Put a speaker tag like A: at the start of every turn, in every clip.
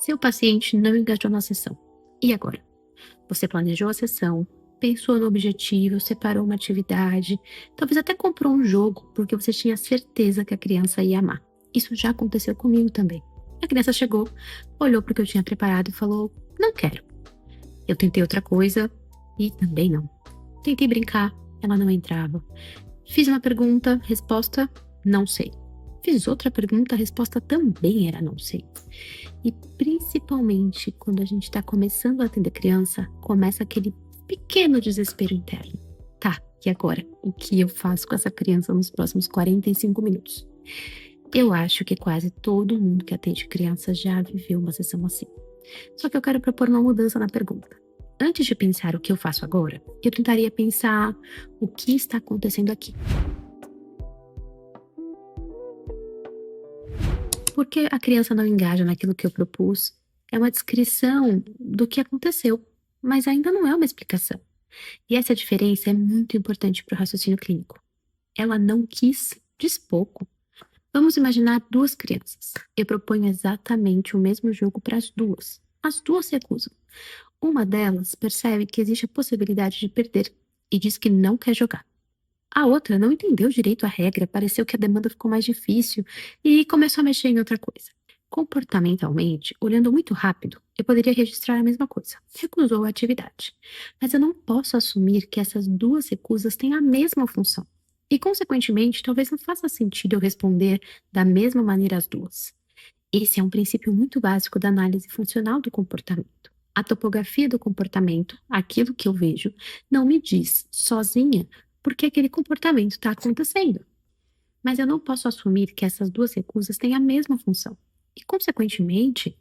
A: Seu paciente não engajou na sessão. E agora? Você planejou a sessão, pensou no objetivo, separou uma atividade, talvez até comprou um jogo porque você tinha certeza que a criança ia amar. Isso já aconteceu comigo também. A criança chegou, olhou para o que eu tinha preparado e falou: Não quero. Eu tentei outra coisa e também não. Tentei brincar, ela não entrava. Fiz uma pergunta, resposta: Não sei. Fiz outra pergunta, a resposta também era não sei. E principalmente quando a gente está começando a atender criança, começa aquele pequeno desespero interno. Tá, e agora? O que eu faço com essa criança nos próximos 45 minutos? Eu acho que quase todo mundo que atende criança já viveu uma sessão assim. Só que eu quero propor uma mudança na pergunta. Antes de pensar o que eu faço agora, eu tentaria pensar o que está acontecendo aqui. Por que a criança não engaja naquilo que eu propus? É uma descrição do que aconteceu, mas ainda não é uma explicação. E essa diferença é muito importante para o raciocínio clínico. Ela não quis, diz pouco. Vamos imaginar duas crianças. Eu proponho exatamente o mesmo jogo para as duas. As duas se recusam. Uma delas percebe que existe a possibilidade de perder e diz que não quer jogar. A outra não entendeu direito a regra, pareceu que a demanda ficou mais difícil e começou a mexer em outra coisa. Comportamentalmente, olhando muito rápido, eu poderia registrar a mesma coisa. Recusou a atividade. Mas eu não posso assumir que essas duas recusas têm a mesma função. E, consequentemente, talvez não faça sentido eu responder da mesma maneira às duas. Esse é um princípio muito básico da análise funcional do comportamento. A topografia do comportamento, aquilo que eu vejo, não me diz sozinha por que aquele comportamento está acontecendo. Mas eu não posso assumir que essas duas recusas têm a mesma função. E, consequentemente,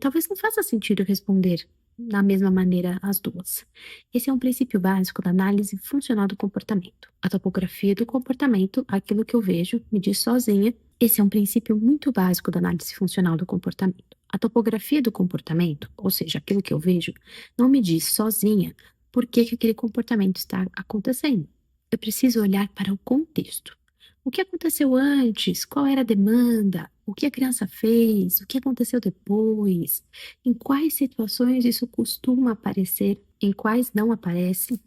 A: talvez não faça sentido responder da mesma maneira as duas. Esse é um princípio básico da análise funcional do comportamento. A topografia do comportamento, aquilo que eu vejo, me diz sozinha. Esse é um princípio muito básico da análise funcional do comportamento. A topografia do comportamento, ou seja, aquilo que eu vejo, não me diz sozinha por que aquele comportamento está acontecendo. Eu preciso olhar para o contexto. O que aconteceu antes? Qual era a demanda? O que a criança fez? O que aconteceu depois? Em quais situações isso costuma aparecer? Em quais não aparece?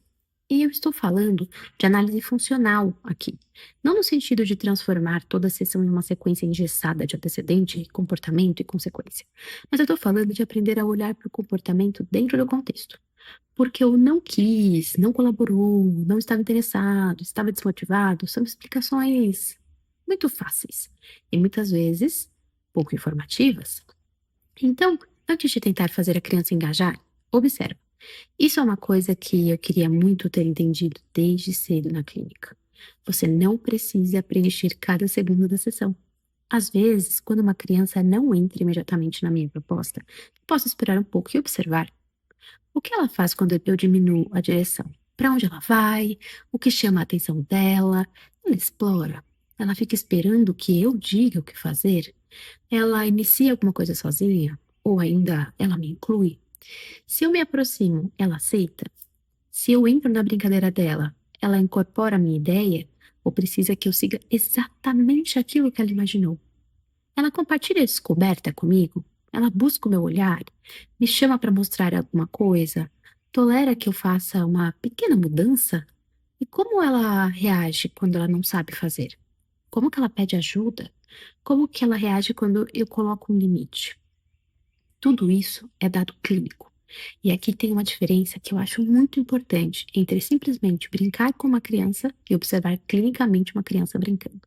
A: E eu estou falando de análise funcional aqui, não no sentido de transformar toda a sessão em uma sequência engessada de antecedente, comportamento e consequência, mas eu estou falando de aprender a olhar para o comportamento dentro do contexto. Porque eu não quis, não colaborou, não estava interessado, estava desmotivado, são explicações muito fáceis e muitas vezes pouco informativas. Então, antes de tentar fazer a criança engajar, observa. Isso é uma coisa que eu queria muito ter entendido desde cedo na clínica. Você não precisa preencher cada segundo da sessão. Às vezes, quando uma criança não entra imediatamente na minha proposta, posso esperar um pouco e observar o que ela faz quando eu diminuo a direção? Para onde ela vai? O que chama a atenção dela? Ela explora? Ela fica esperando que eu diga o que fazer? Ela inicia alguma coisa sozinha? Ou ainda ela me inclui? Se eu me aproximo, ela aceita? Se eu entro na brincadeira dela, ela incorpora a minha ideia? Ou precisa que eu siga exatamente aquilo que ela imaginou? Ela compartilha a descoberta comigo? Ela busca o meu olhar? Me chama para mostrar alguma coisa? Tolera que eu faça uma pequena mudança? E como ela reage quando ela não sabe fazer? Como que ela pede ajuda? Como que ela reage quando eu coloco um limite? Tudo isso é dado clínico. E aqui tem uma diferença que eu acho muito importante entre simplesmente brincar com uma criança e observar clinicamente uma criança brincando.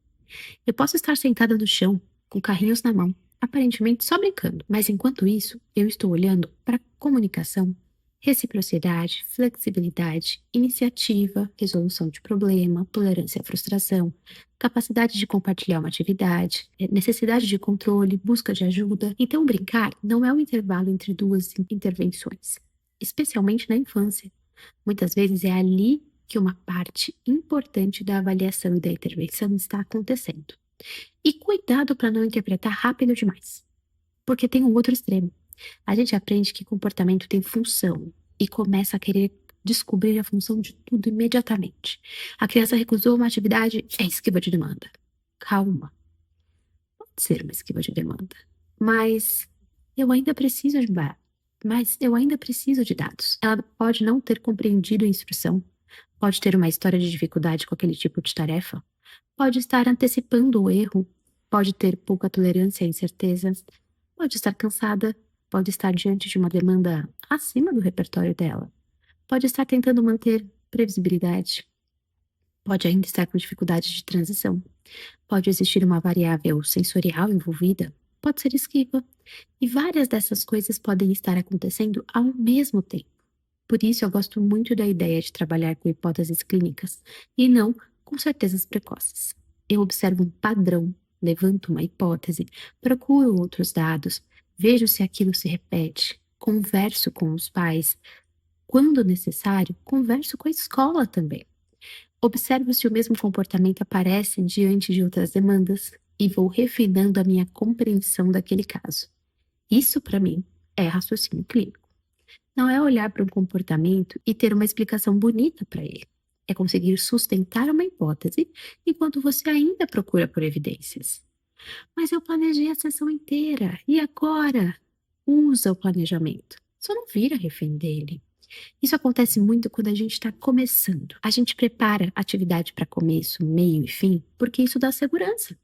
A: Eu posso estar sentada no chão, com carrinhos na mão, aparentemente só brincando, mas enquanto isso, eu estou olhando para comunicação, reciprocidade, flexibilidade, iniciativa, resolução de problema, tolerância à frustração, capacidade de compartilhar uma atividade, necessidade de controle, busca de ajuda. Então, brincar não é um intervalo entre duas intervenções, especialmente na infância. Muitas vezes é ali que uma parte importante da avaliação e da intervenção está acontecendo. E cuidado para não interpretar rápido demais, porque tem um outro extremo. A gente aprende que comportamento tem função e começa a querer descobrir a função de tudo imediatamente. A criança recusou uma atividade, é esquiva de demanda. Calma, pode ser uma esquiva de demanda, mas Eu ainda preciso de mas eu ainda preciso de dados. Ela pode não ter compreendido a instrução, pode ter uma história de dificuldade com aquele tipo de tarefa, pode estar antecipando o erro, pode ter pouca tolerância à incerteza, pode estar cansada, pode estar diante de uma demanda acima do repertório dela, pode estar tentando manter previsibilidade, pode ainda estar com dificuldade de transição, pode existir uma variável sensorial envolvida, pode ser esquiva, e várias dessas coisas podem estar acontecendo ao mesmo tempo. Por isso, eu gosto muito da ideia de trabalhar com hipóteses clínicas e não com certezas precoces. Eu observo um padrão, levanto uma hipótese, procuro outros dados, vejo se aquilo se repete, converso com os pais. Quando necessário, converso com a escola também. Observo se o mesmo comportamento aparece diante de outras demandas e vou refinando a minha compreensão daquele caso. Isso, para mim, é raciocínio clínico. Não é olhar para um comportamento e ter uma explicação bonita para ele. É conseguir sustentar uma hipótese enquanto você ainda procura por evidências. Mas eu planejei a sessão inteira e agora? Usa o planejamento. Só não vira refém dele. Isso acontece muito quando a gente está começando. A gente prepara a atividade para começo, meio e fim, porque isso dá segurança.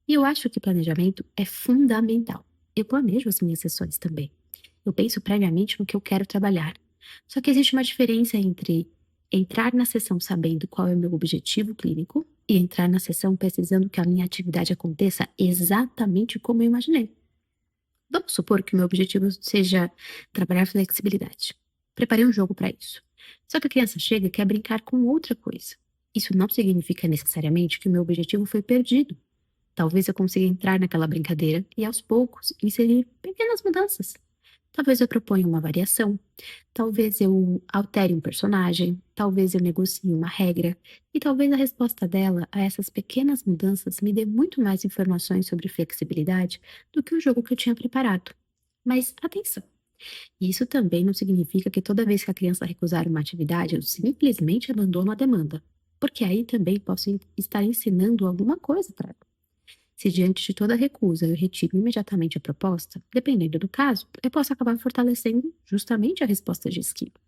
A: E eu acho que planejamento é fundamental. Eu planejo as minhas sessões também. Eu penso previamente no que eu quero trabalhar. Só que existe uma diferença entre entrar na sessão sabendo qual é o meu objetivo clínico e entrar na sessão precisando que a minha atividade aconteça exatamente como eu imaginei. Vamos supor que o meu objetivo seja trabalhar flexibilidade. Preparei um jogo para isso. Só que a criança chega e quer brincar com outra coisa. Isso não significa necessariamente que o meu objetivo foi perdido. Talvez eu consiga entrar naquela brincadeira e, aos poucos, inserir pequenas mudanças. Talvez eu proponha uma variação, talvez eu altere um personagem, talvez eu negocie uma regra, e talvez a resposta dela a essas pequenas mudanças me dê muito mais informações sobre flexibilidade do que o jogo que eu tinha preparado. Mas atenção, isso também não significa que toda vez que a criança recusar uma atividade, eu simplesmente abandono a demanda, porque aí também posso estar ensinando alguma coisa para ela. Se diante de toda recusa eu retiro imediatamente a proposta, dependendo do caso, eu posso acabar fortalecendo justamente a resposta de esquiva.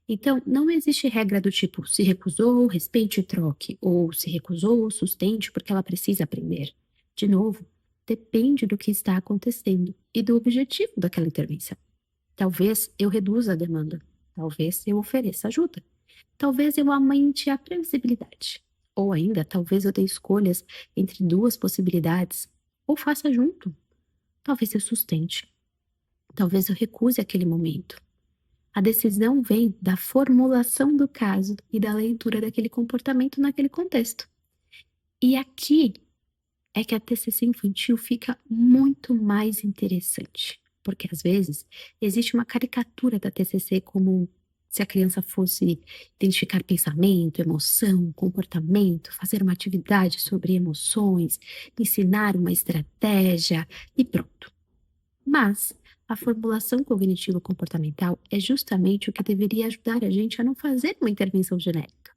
A: Então, não existe regra do tipo se recusou, respeite e troque, ou se recusou, sustente porque ela precisa aprender. De novo, depende do que está acontecendo e do objetivo daquela intervenção. Talvez eu reduza a demanda, talvez eu ofereça ajuda, talvez eu aumente a previsibilidade. Ou ainda, talvez eu dê escolhas entre duas possibilidades. Ou faça junto. Talvez eu sustente. Talvez eu recuse aquele momento. A decisão vem da formulação do caso e da leitura daquele comportamento naquele contexto. E aqui é que a TCC infantil fica muito mais interessante, porque às vezes existe uma caricatura da TCC como se a criança fosse identificar pensamento, emoção, comportamento, fazer uma atividade sobre emoções, ensinar uma estratégia e pronto. Mas a formulação cognitivo-comportamental é justamente o que deveria ajudar a gente a não fazer uma intervenção genérica.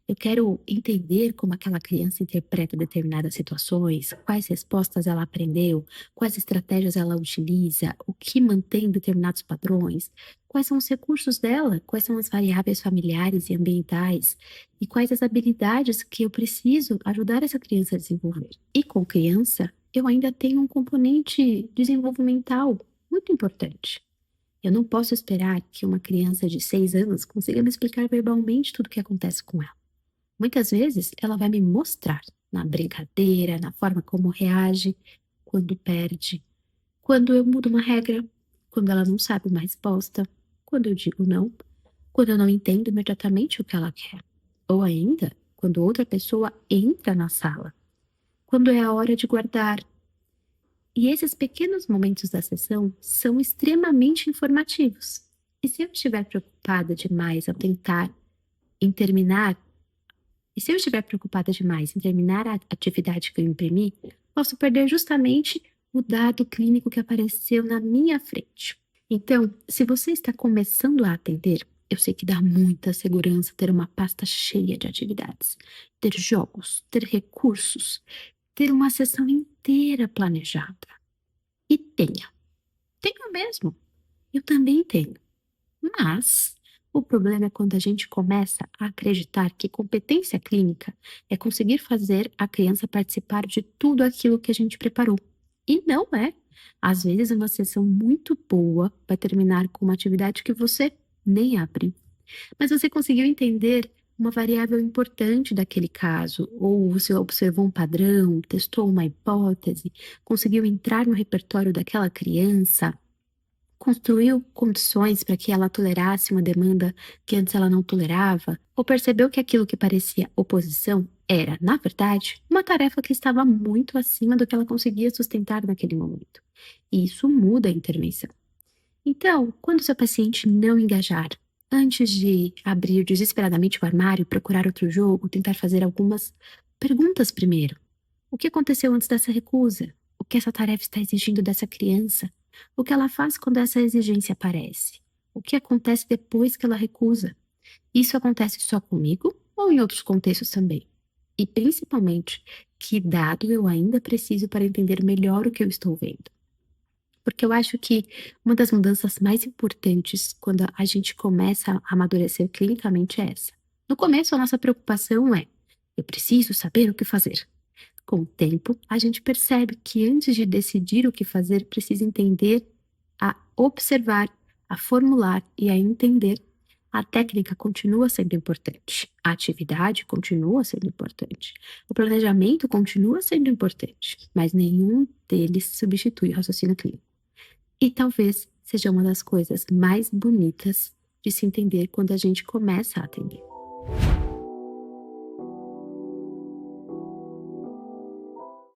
A: Eu quero entender como aquela criança interpreta determinadas situações, quais respostas ela aprendeu, quais estratégias ela utiliza, o que mantém determinados padrões, quais são os recursos dela, quais são as variáveis familiares e ambientais, e quais as habilidades que eu preciso ajudar essa criança a desenvolver. E com criança, eu ainda tenho um componente desenvolvimental muito importante. Eu não posso esperar que uma criança de 6 anos consiga me explicar verbalmente tudo o que acontece com ela. Muitas vezes ela vai me mostrar na brincadeira, na forma como reage quando perde, quando eu mudo uma regra, quando ela não sabe uma resposta, quando eu digo não, quando eu não entendo imediatamente o que ela quer, ou ainda quando outra pessoa entra na sala, quando é a hora de guardar. E esses pequenos momentos da sessão são extremamente informativos. E se eu estiver preocupada demais ao tentar em terminar E se eu estiver preocupada demais em terminar a atividade que eu imprimi, posso perder justamente o dado clínico que apareceu na minha frente. Então, se você está começando a atender, eu sei que dá muita segurança ter uma pasta cheia de atividades, ter jogos, ter recursos, ter uma sessão inteira planejada. E tenha. Tenho mesmo. Eu também tenho. Mas o problema é quando a gente começa a acreditar que competência clínica é conseguir fazer a criança participar de tudo aquilo que a gente preparou. E não é. Às vezes, uma sessão muito boa vai terminar com uma atividade que você nem abre. Mas você conseguiu entender uma variável importante daquele caso, ou você observou um padrão, testou uma hipótese, conseguiu entrar no repertório daquela criança, construiu condições para que ela tolerasse uma demanda que antes ela não tolerava, ou percebeu que aquilo que parecia oposição era, na verdade, uma tarefa que estava muito acima do que ela conseguia sustentar naquele momento. E isso muda a intervenção. Então, quando seu paciente não engajar, antes de abrir desesperadamente o armário, procurar outro jogo, tentar fazer algumas perguntas primeiro. O que aconteceu antes dessa recusa? O que essa tarefa está exigindo dessa criança? O que ela faz quando essa exigência aparece? O que acontece depois que ela recusa? Isso acontece só comigo ou em outros contextos também? E principalmente, que dado eu ainda preciso para entender melhor o que eu estou vendo? Porque eu acho que uma das mudanças mais importantes quando a gente começa a amadurecer clinicamente é essa. No começo, a nossa preocupação é: eu preciso saber o que fazer. Com o tempo, a gente percebe que antes de decidir o que fazer, precisa entender, a observar, a formular e a entender. A técnica continua sendo importante, a atividade continua sendo importante, o planejamento continua sendo importante, mas nenhum deles substitui o raciocínio clínico. E talvez seja uma das coisas mais bonitas de se entender quando a gente começa a atender.